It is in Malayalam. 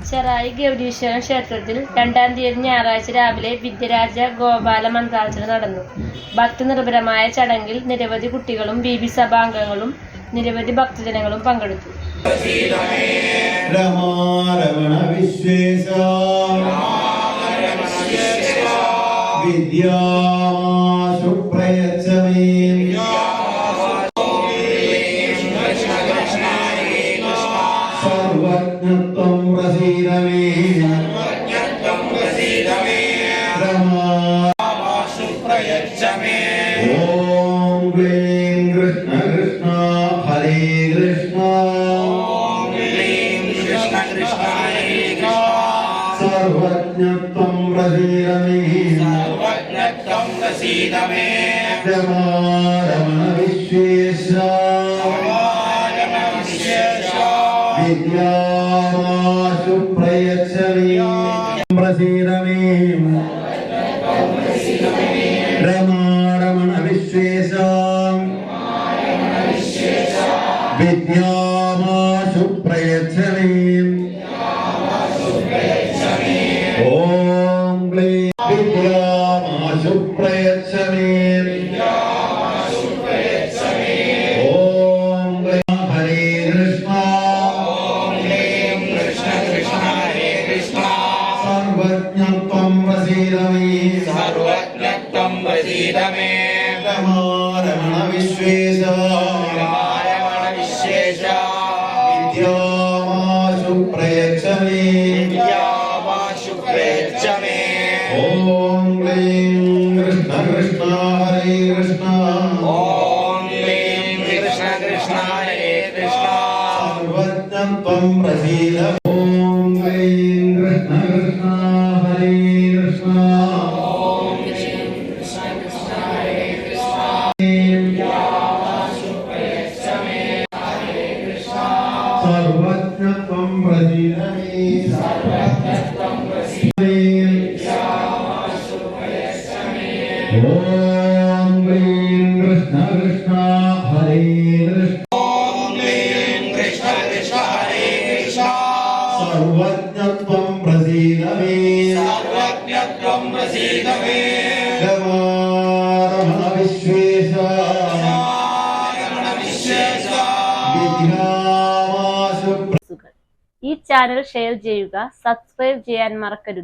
ചെറായി ഗൗരീശ്വരം ക്ഷേത്രത്തിൽ 2-ാം തീയതി ഞായറാഴ്ച രാവിലെ വിദ്യരാജ ഗോപാല മന്ത്രാർച്ചന നടന്നു. ഭക്തിനിർഭരമായ ചടങ്ങിൽ നിരവധി കുട്ടികളും ബിബി സഭാംഗങ്ങളും നിരവധി ഭക്തജനങ്ങളും പങ്കെടുത്തു. സർവജ്ഞത്വം പ്രസീദമേ ഓം ക്ലീം കൃഷ്ണ കൃഷ്ണ ഹരേ കൃഷ്ണ സർവജ്ഞത്വം പ്രസീദമേ രമണ വിശ്വേശ്വര വിദ്യാമാശു പ്രയച്ഛമേ പ്രസീദമേ രമണ വിശ്വേശാം വിദ്യാമാശു പ്രയച്ഛമേ ഓം ക്ലീം വിദ്യാമാശു പ്രയച്ഛമേ ഓം ക്ലീം ഹരേ കൃഷ്ണ സർവജ്ഞത്വം പ്രസീദമേ രമണ വിശ്വേശ വിദ്യാമാശു പ്രയച്ഛമേ ഓം ക്ലീം കൃഷ്ണ കൃഷ്ണ ഹരേ കൃഷ്ണ സർവജ്ഞത്വം പ്രസീദമേ ഓം ക്ലീം കൃഷ്ണ കൃഷ്ണ ഹരേ കൃഷ്ണ സർവജ്ഞത്വം പ്രസീദമേ ഓം ക്ലീം കൃഷ്ണ കൃഷ്ണ ഹരേ കൃഷ്ണ സർവജ്ഞത്വം പ്രസീദമേ രമണ വിശ്വേശ വിദ്യാമാശു ഈ ചാനൽ ഷെയർ ചെയ്യുക, സബ്സ്ക്രൈബ് ചെയ്യാൻ മറക്കരുത്.